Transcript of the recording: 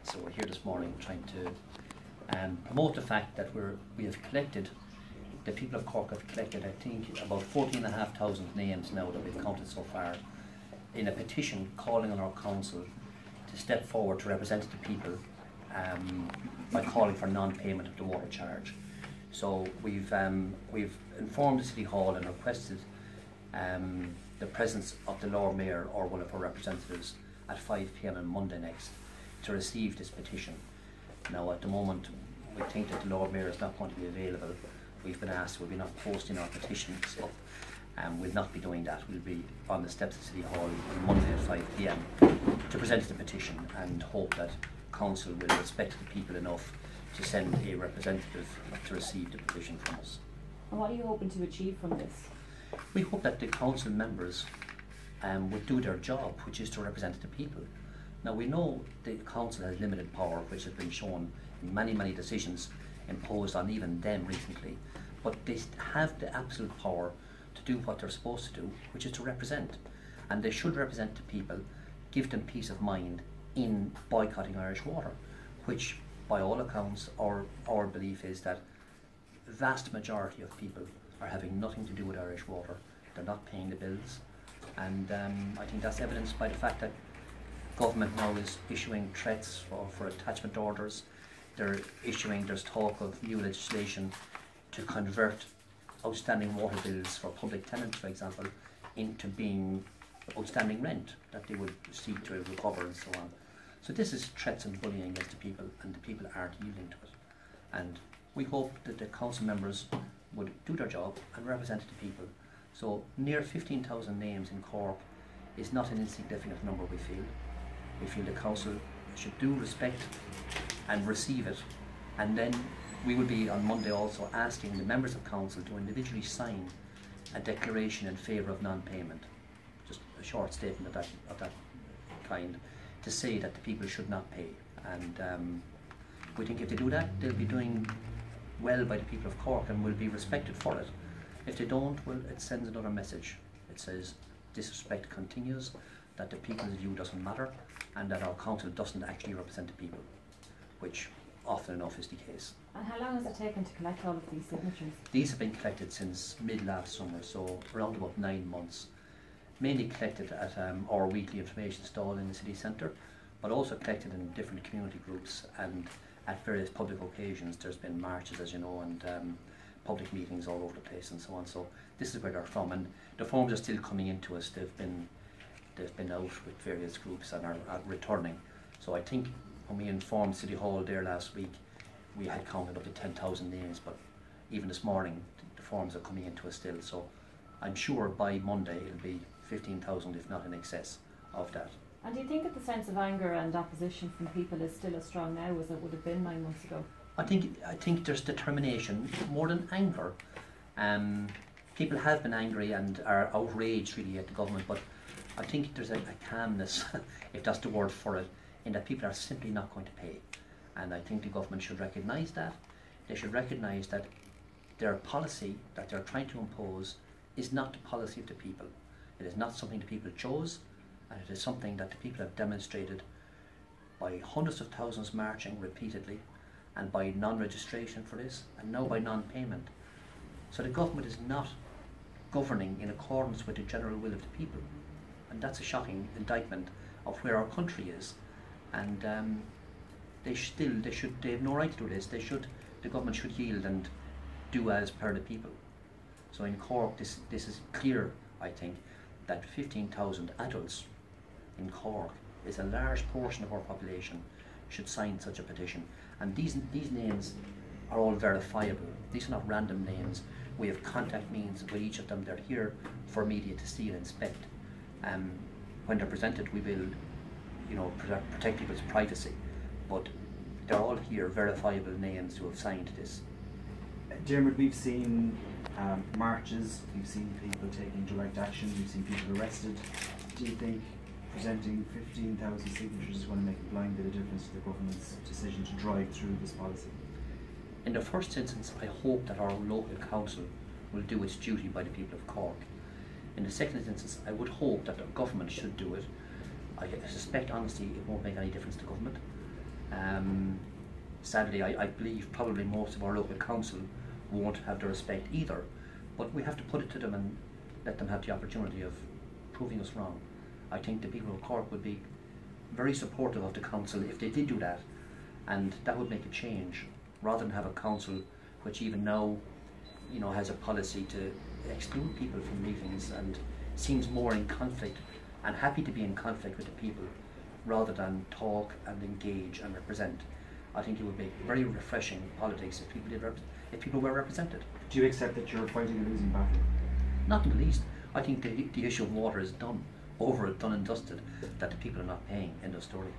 So we're here this morning trying to promote the fact that we have collected, the people of Cork have collected, I think, about 14,500 names now that we've counted so far, in a petition calling on our council to step forward to represent the people by calling for non-payment of the water charge. So we've informed the City Hall and requested the presence of the Lord Mayor or one of our representatives at 5 p.m. on Monday next to receive this petition. Now at the moment we think that the Lord Mayor is not going to be available. We've been asked, we'll be not posting our petition, so we'll not be doing that. We'll be on the steps of City Hall on Monday at 5 p.m. to present the petition and hope that Council will respect the people enough to send a representative to receive the petition from us. And what are you hoping to achieve from this? We hope that the council members would do their job, which is to represent the people. Now we know the council has limited power, which has been shown in many decisions imposed on even them recently, but they have the absolute power to do what they're supposed to do, which is to represent. And they should represent the people, give them peace of mind in boycotting Irish water, which by all accounts our belief is that the vast majority of people are having nothing to do with Irish water. They're not paying the bills, and I think that's evidenced by the fact that government now is issuing threats for attachment orders. There's talk of new legislation to convert outstanding water bills for public tenants, for example, into being outstanding rent that they would seek to recover and so on. So this is threats and bullying against the people, and the people aren't yielding to it. And we hope that the council members would do their job and represent the people. So near 15,000 names in Cork is not an insignificant number, we feel. We feel the council should do respect and receive it, and then we will be on Monday also asking the members of council to individually sign a declaration in favour of non-payment, just a short statement of that kind, to say that the people should not pay. And we think if they do that, they'll be doing well by the people of Cork and will be respected for it. If they don't, well, it sends another message. It says disrespect continues, that the people's view doesn't matter, and that our council doesn't actually represent the people, which often enough is the case. And how long has it taken to collect all of these signatures? These have been collected since mid last summer, so around about 9 months. Mainly collected at our weekly information stall in the city centre, but also collected in different community groups and at various public occasions. There's been marches, as you know, and public meetings all over the place and so on. So this is where they're from, and the forms are still coming into us. They've been out with various groups and are returning. So I think when we informed City Hall there last week, we had counted up to 10,000 names, but even this morning the forms are coming into us still. So I'm sure by Monday it'll be 15,000, if not in excess of that. And do you think that the sense of anger and opposition from people is still as strong now as it would have been 9 months ago? I think there's determination more than anger. People have been angry and are outraged really at the government, but I think there's a calmness, if that's the word for it, in that people are simply not going to pay. And I think the government should recognise that. They should recognise that their policy that they're trying to impose is not the policy of the people. It is not something the people chose, and it is something that the people have demonstrated by hundreds of thousands marching repeatedly, and by non-registration for this, and now by non-payment. So the government is not governing in accordance with the general will of the people. And that's a shocking indictment of where our country is. And they have no right to do this. The government should yield and do as per the people. So in Cork, this is clear, I think, that 15,000 adults in Cork is a large portion of our population should sign such a petition. And these names are all verifiable. These are not random names. We have contact means with each of them. They're here for media to see and inspect. When they're presented, we will, protect people's privacy, but they're all here verifiable names who have signed this. Diarmaid, we've seen marches, we've seen people taking direct action, we've seen people arrested. Do you think presenting 15,000 signatures is going to make a blind bit of difference to the government's decision to drive through this policy? In the first instance, I hope that our local council will do its duty by the people of Cork. In the second instance, I would hope that the government should do it. I suspect, honestly, it won't make any difference to government. Sadly, I believe probably most of our local council won't have the respect either, but we have to put it to them and let them have the opportunity of proving us wrong. I think the people of Cork would be very supportive of the council if they did do that, and that would make a change, rather than have a council which even now, you know, has a policy to exclude people from meetings and seems more in conflict and happy to be in conflict with the people rather than talk and engage and represent. I think it would make very refreshing politics if people were represented. Do you accept that you're fighting a losing battle? Not in the least. I think the issue of water is done and dusted, that the people are not paying. End of story.